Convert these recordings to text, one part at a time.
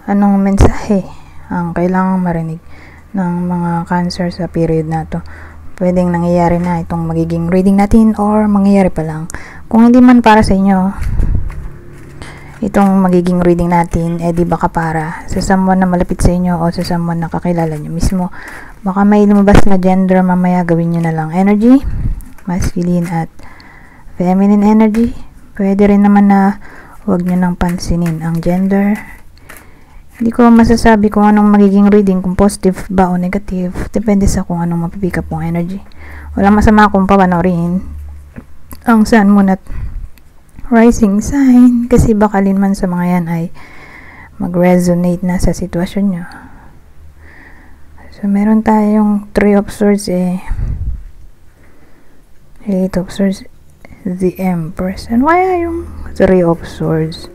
anong mensahe ang kailangang marinig ng mga Cancer sa period na to. Pwedeng nangyayari na itong magiging reading natin or mangyayari pa lang. Kung hindi man para sa inyo itong magiging reading natin, di baka para sa someone na malapit sa inyo o sa someone na kakilala nyo mismo. Baka may lumabas na gender, mamaya gawin nyo na lang energy, masculine at feminine energy. Pwede rin naman na huwag nyo nang pansinin ang gender. Hindi ko masasabi kung anong magiging reading, kung positive ba o negative. Depende sa kung anong mapipick up mong energy. Wala masama kung papanoorin ang sun, moon at rising sign, kasi bakalin man sa mga yan ay mag-resonate na sa sitwasyon nyo. So, meron tayong 3 of Swords, 8 of Swords, the Empress. And why yung 3 of Swords?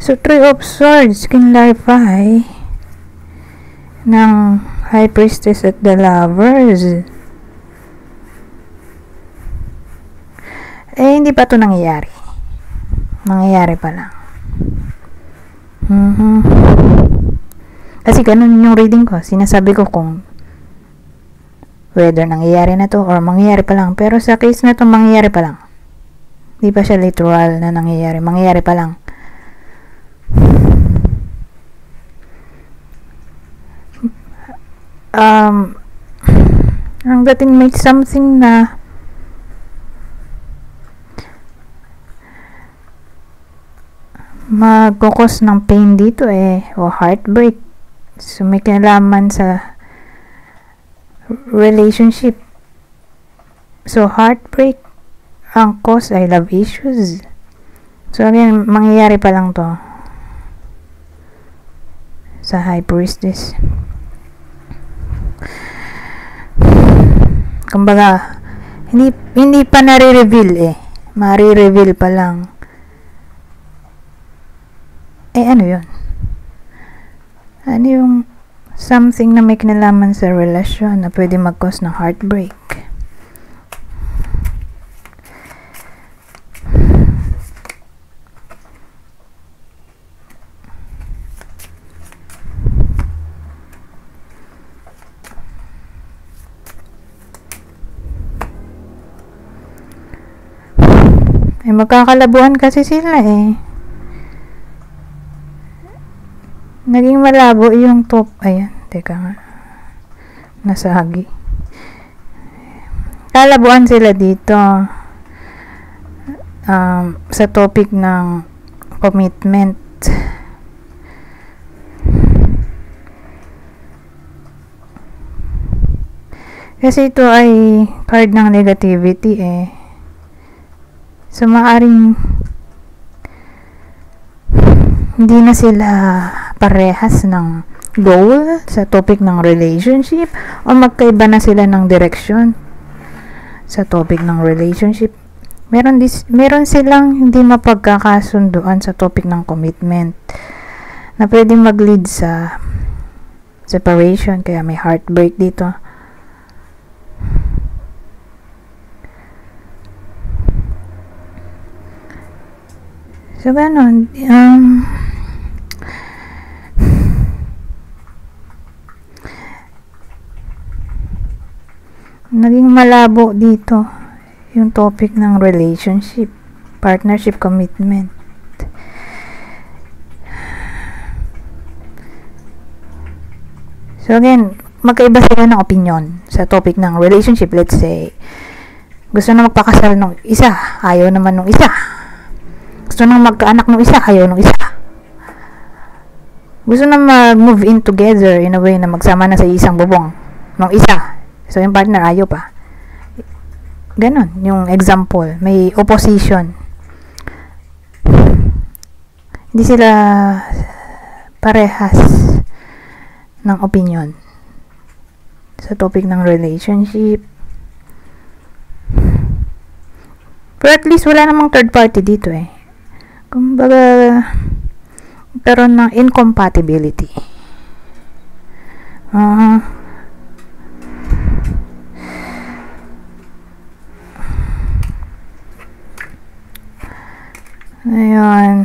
So, 3 of Swords can clarify ng High Priestess at the Lovers. Hindi pa ito nangyayari. Mangyayari pa lang. Kasi ganun yung reading ko. Sinasabi ko kung whether nangyayari na to or mangyayari pa lang. Pero sa case na to, mangyayari pa lang. Hindi pa siya literal na nangyayari. Mangyayari pa lang. Ang dating may something na magkukos ng pain dito o heartbreak. So may kinalaman sa relationship. So heartbreak ang cause ay love issues. So again, mangyayari pa lang to sa High Priestess. Kumbaga, hindi pa nare-reveal mari-reveal pa lang. Ano yun? Ano yung something na may kinalaman sa relasyon na pwede mag-cause ng heartbreak? Magkakalabuan kasi sila Naging malabo yung top. Ayan, teka nga. Nasagi. Kalabuan sila dito. Sa topic ng commitment. Kasi ito ay card ng negativity So, maaring hindi na sila parehas ng goal sa topic ng relationship o magkaiba na sila ng direksyon sa topic ng relationship. Meron silang hindi mapagkakasunduan sa topic ng commitment na pwedeng mag-lead sa separation, kaya may heartbreak dito. So, ganon. Naging malabo dito yung topic ng relationship, partnership, commitment. So, again, magkaiba sila ng opinion sa topic ng relationship. Let's say, gusto na magpakasal nung isa, ayaw naman nung isa. Gusto nang magkaanak ng isa, ayaw ng isa. Gusto na mag-move in together in a way na magsama na sa isang bubong ng isa. So, yung partner ayaw pa. Ganon, yung example. May opposition. Hindi sila parehas ng opinion sa topic ng relationship, Pero at least wala namang third party dito eh. Kumbaga, pero ng incompatibility. Ayan.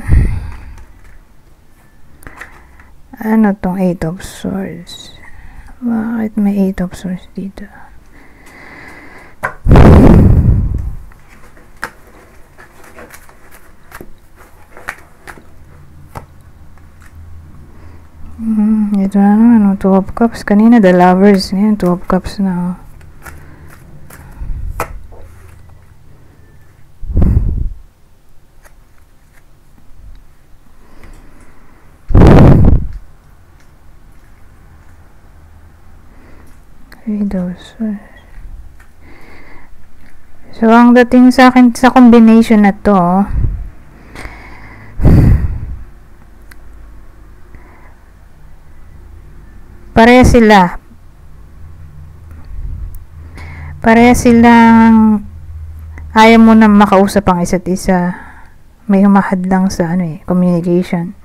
Ano tong 8 of Swords? Bakit may 8 of Swords dito? Ito na naman, 2 of Cups. Kanina, the Lovers. Ngayon, 2 of Cups na. So, ang dating sa akin sa combination na to, pareha silang ayaw mo na makausap ang isa't isa. May humahad lang sa communication.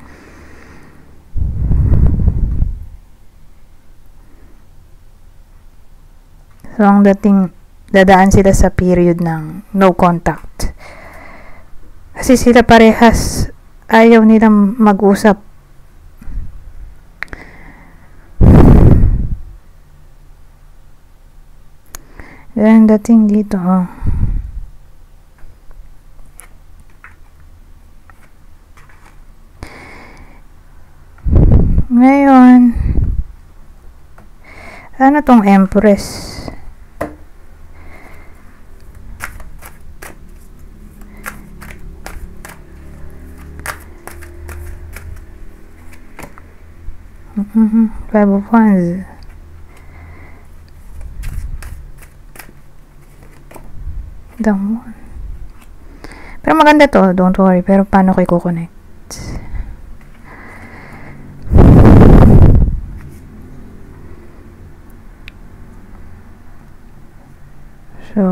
So, ang dating dadaan sila sa period ng no contact. Kasi sila parehas ayaw nilang mag-usap. Yan dating dito, Ngayon, ano tong Empress? Five of Wands. Pero maganda to, don't worry. Pero paano ko i-connect? So,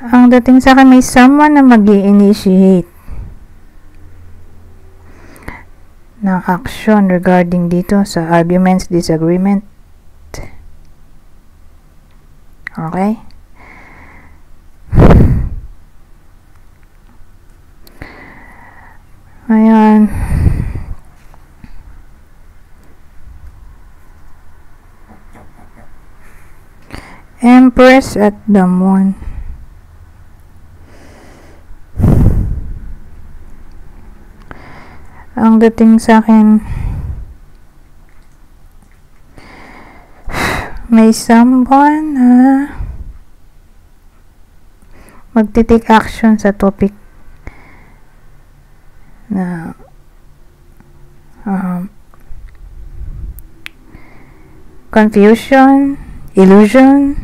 ang dating sa akin, may someone na mag-i-initiate ng action regarding dito sa arguments, disagreement. Okay? Ayan. Empress at the Moon. Ang dating sa akin, may someone na magti-take action sa topic na confusion, illusion,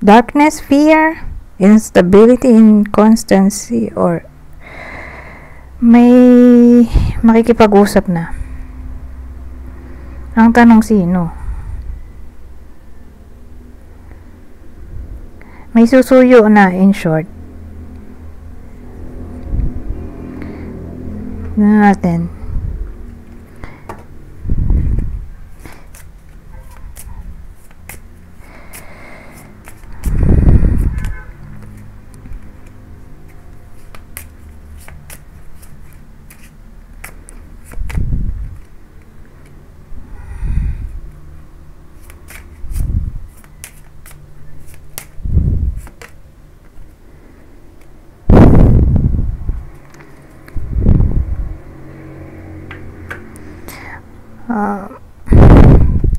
darkness, fear, instability, inconstancy, or may makikipag-usap na. Ang tanong, sino? May susuyo na, in short. Tignan natin.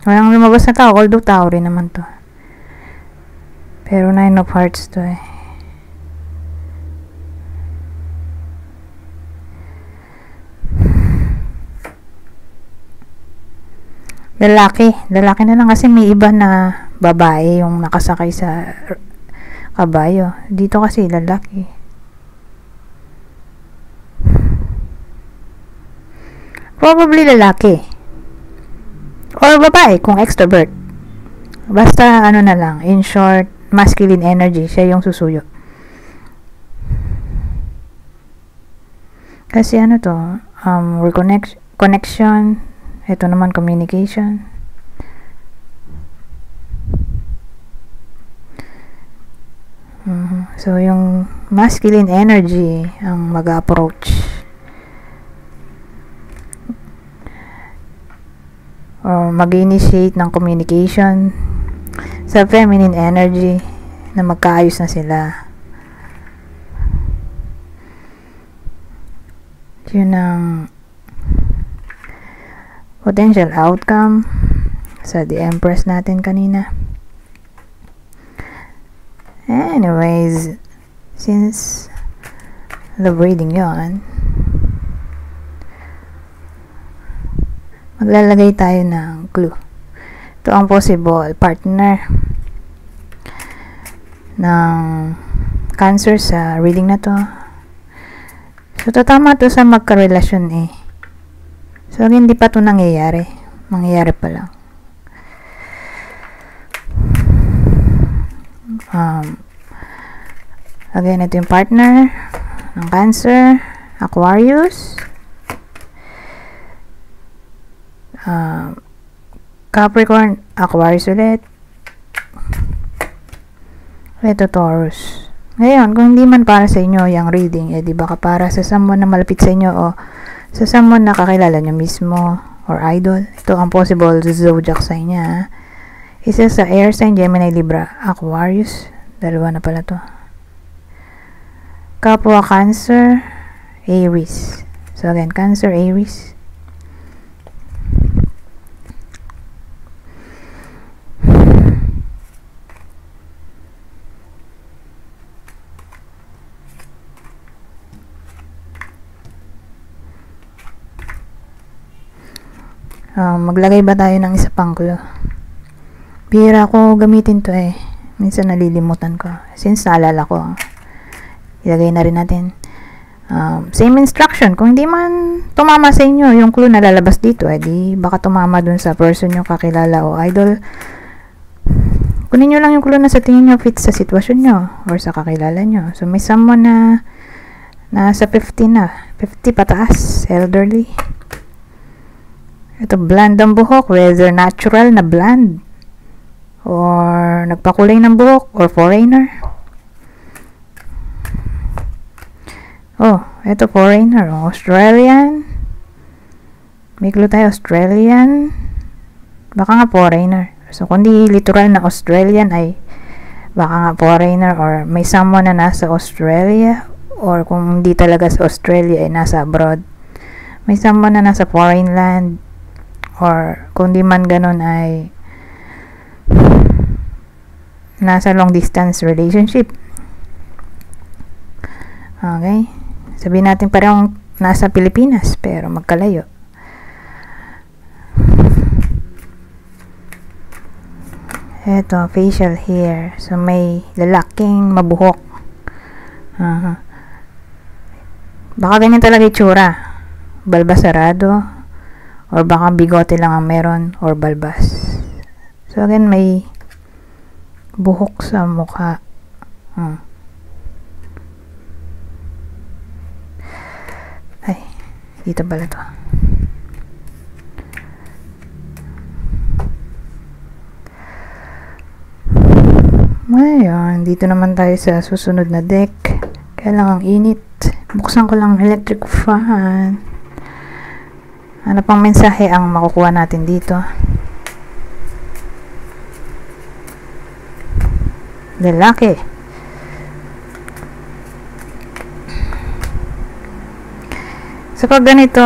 Walang lumabas na tao, although tao rin naman to. Pero 9 of Hearts to eh. Lalaki na lang kasi may iba na babae yung nakasakay sa kabayo. Dito kasi lalaki. Probably lalaki. Or babae, kung extrovert. Basta, ano na lang, in short, masculine energy, siya yung susuyo. Kasi ano to, connection, ito naman communication. So, yung masculine energy ang mag-approach. Or mag-initiate ng communication sa feminine energy na magkaayos na sila. Yun ang potential outcome sa The Empress natin kanina. Anyways, since love reading yon, maglalagay tayo ng clue. Ito ang possible partner ng Cancer sa reading na to. So, tatama to sa magkarelasyon eh. So, hindi pa to nangyayari. Mangyayari pa lang. Again, ito yung partner ng Cancer, Aquarius, Capricorn, Aquarius ulit, ito Taurus. Ngayon, kung hindi man para sa inyo yung reading, di baka para sa someone na malapit sa inyo o sa someone na kakilala nyo mismo or idol. Ito ang possible zodiac sign niya. Isa sa air sign, Gemini, Libra, Aquarius. Dalawa na pala to. Kapwa Cancer, Aries. So again, Cancer, Aries. Maglagay ba tayo ng isa pang clue? Bihira ko gamitin to eh. Minsan nalilimutan ko. Since naalala ko, ilagay na rin natin. Same instruction. Kung hindi man tumama sa inyo yung clue na lalabas dito, di baka tumama dun sa person yung kakilala o idol. Kunin nyo lang yung clue na sa tingin nyo fit sa sitwasyon nyo or sa kakilala nyo. So, may someone na nasa 50 na. 50 pataas. Elderly. Ito, blonde ang buhok, whether natural na blonde or nagpakulay ng buhok or foreigner. Oh, ito foreigner, Australian. May clue tayo, Australian. Baka nga foreigner. So, kundi literal na Australian ay baka nga foreigner or may someone na nasa Australia or kung hindi talaga sa Australia ay nasa abroad. May someone na nasa foreign land. Or, kung di man ganun ay nasa long distance relationship. Okay? Sabihin natin parang nasa Pilipinas, pero magkalayo. Ito, facial hair. So, may lalaking mabuhok. Baka ganyan talaga itsura. Balbasarado. Or baka bigote lang ang meron or balbas. So again, may buhok sa mukha. Ay, dito pala to. Ngayon, dito naman tayo sa susunod na deck. Kailangang init. Buksan ko lang electric fan. Ano pang mensahe ang makukuha natin dito? Lalaki. So, pag ganito,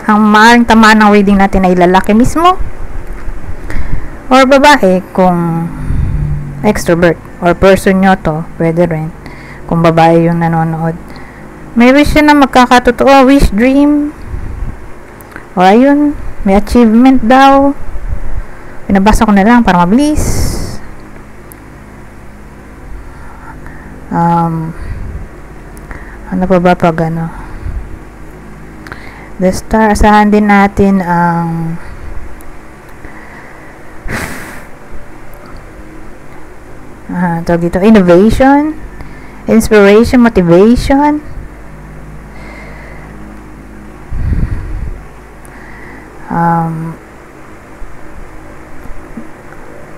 ang maaaring tamaan ng reading natin ay lalaki mismo or babae kung extrovert or person nyo to, pwede rin kung babae yung nanonood. May wish na magkakatotoo, wish, dream. O ayun, may achievement daw. Pinabasa ko na lang para mabilis. Ano pa ba pag ano? The Star, asahan din natin ang tawag dito, innovation, inspiration, motivation,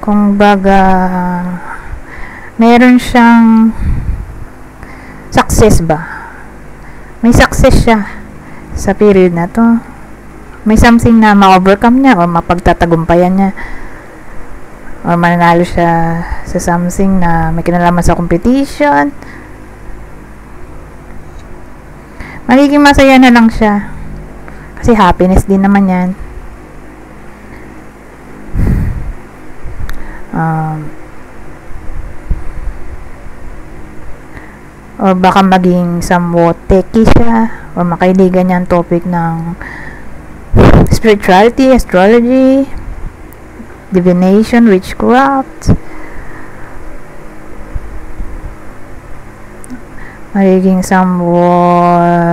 kung baga meron siyang success ba, may success siya sa period na to, may something na ma-overcome niya or mapagtatagumpayan niya, or mananalo siya sa something na may kinalaman sa competition. Magiging masaya na lang siya kasi happiness din naman yan. Or baka maging somewhat techy siya or makailigan niya ang topic ng spirituality, astrology, divination, witchcraft. Magiging somewhat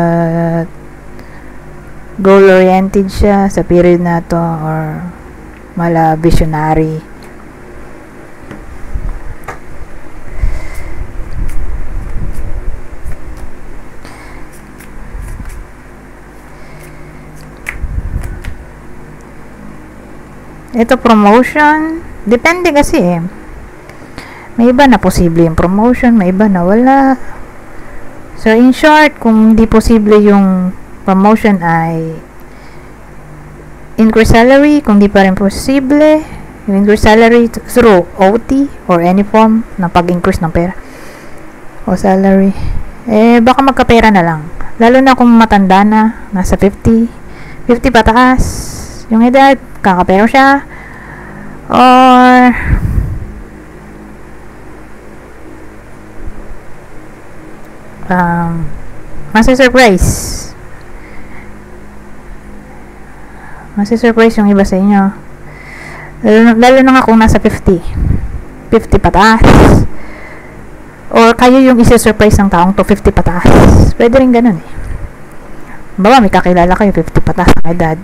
goal-oriented siya sa period na to, or mala visionary. Ito promotion, depende kasi eh. May iba na posible yung promotion, may iba na wala. So in short, kung hindi posible yung promotion ay increase salary. Kung di pa rin posible yung increase salary through OT or any form na pag-increase ng pera o salary, baka magkapera na lang, lalo na kung matanda na, nasa 50 pataas yung edad, kakapero siya, or masi-surprise yung iba sa inyo, lalo na nga kung nasa 50 pataas, or kayo yung isi-surprise ng taong to 50 pataas. Pwede rin ganun eh. Baka may kakilala kayo 50 pataas ang edad,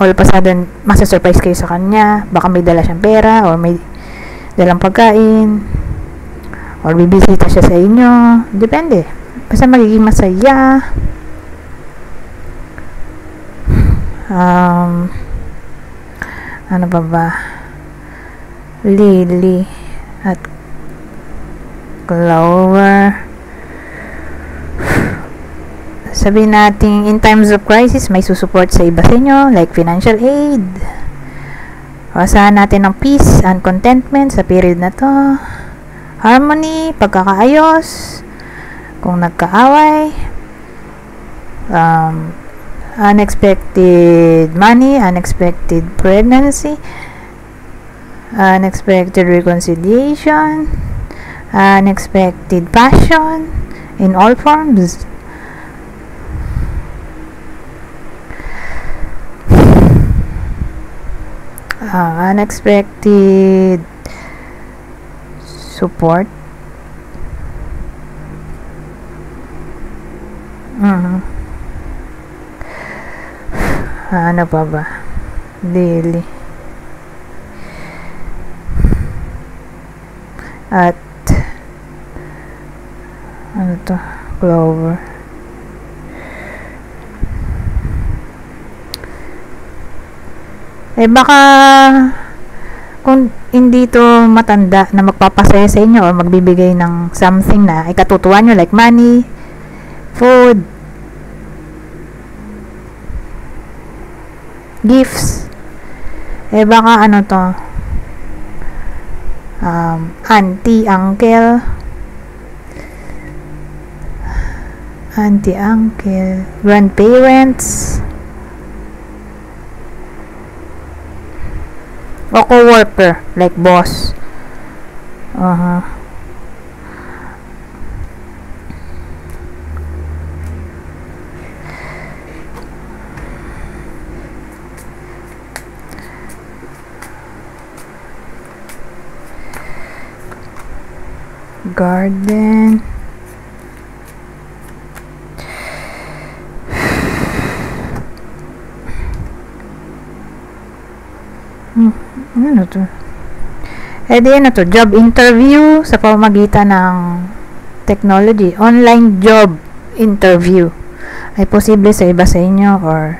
all of a sudden masi-surprise kayo sa kanya, baka may dala siyang pera or may dalang pagkain or bibisita siya sa inyo, depende, basta magiging masaya. Ano ba? Lily at Clover. Sabihin natin, in times of crisis, may susupport sa iba sa inyo, like financial aid. Asahan natin ng peace and contentment sa period na to. Harmony, pagkakaayos, kung nagkaaway. Unexpected money, unexpected pregnancy, unexpected reconciliation, unexpected passion in all forms. Unexpected support. Ano pa ba? Daily. At ano to? Clover. Baka kung hindi to matanda na magpapasaya sa inyo or magbibigay ng something na ay katutuwa nyo, like money, food, gifts, baka ano to, auntie, uncle, grandparents, o co-worker, like boss. Garden. Ano to? di ano to, job interview sa pamamagitan ng technology. Online job interview ay posible sa iba sa inyo, or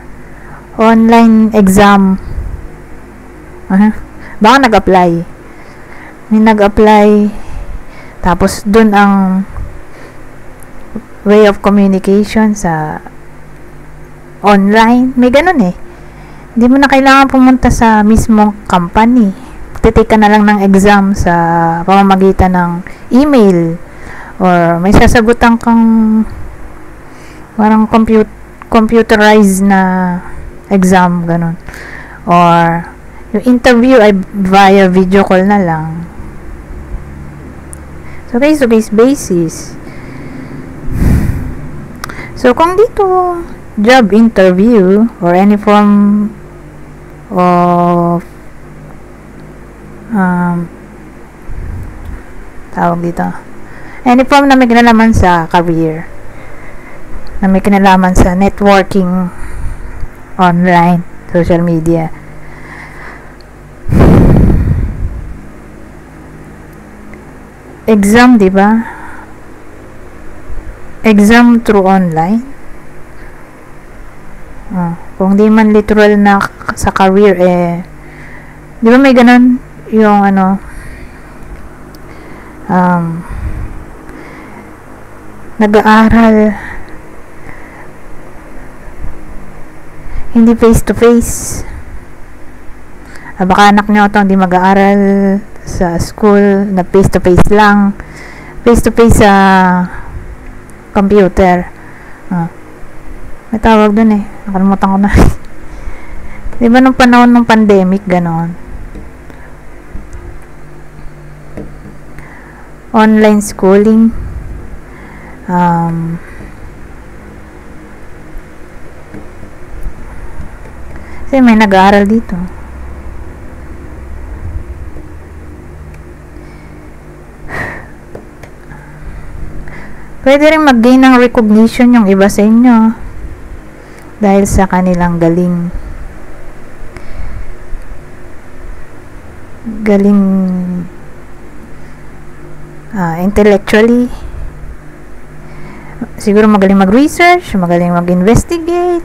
online exam. Baka nag-apply. May nag-apply, tapos dun ang way of communication sa online. May ganun eh. Hindi mo na kailangan pumunta sa mismong company. Titake ka na lang ng exam sa pamamagitan ng email, or may sasagutan kang parang computerized na exam, ganun. Or yung interview ay via video call na lang. So face to face basis. So kung dito job interview or any form of tawag dito, any form na may kinalaman sa career, na may kinalaman sa networking online, social media, exam, di ba? Exam through online. Kung di man literal na sa career, di ba may ganun yung ano, nag-aaral hindi face to face. Baka anak nyo ito hindi mag-aaral sa school, na face to face lang, face to face sa computer. May tawag dun eh, nakalimutan ko na. Di ba nung panahon ng pandemic, ganon, online schooling. Kasi may nag-aaral dito. Pwede rin mag-gain ng recognition yung iba sa inyo dahil sa kanilang galing intellectually. Siguro magaling mag-research, magaling mag-investigate,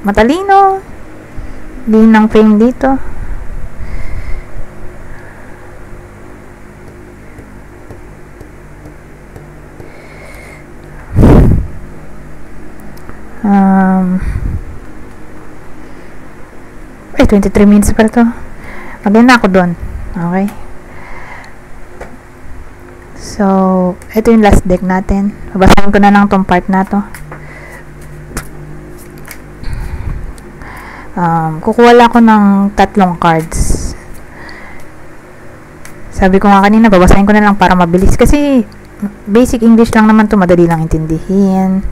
matalino. Gain ng fame dito. Ay, 23 minutes pa to. Magaling na ako doon. Okay. So, ito yung last deck natin. Babasahin ko na lang tong part na to. Kukuha lang ako ng 3 cards. Sabi ko nga kanina, babasahin ko na lang para mabilis. Kasi, basic English lang naman to, madali lang intindihin.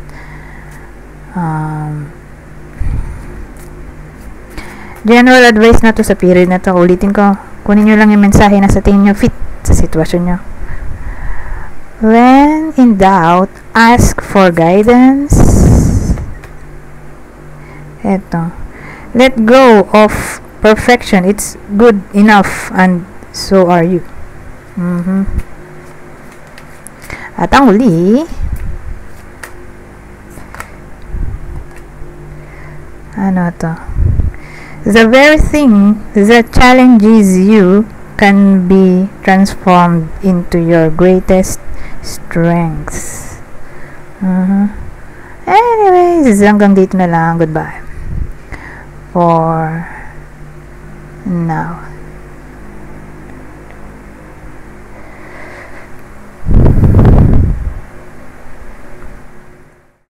General advice na to sa period na to. Ulitin ko, kunin nyo lang yung mensahe na sa tingin nyo fit sa sitwasyon nyo. When in doubt, ask for guidance. Eto. Let go of perfection. It's good enough and so are you. At ang huli, ano to? The very thing that challenges you can be transformed into your greatest strengths. Anyways, hanggang dito na lang. Goodbye for now.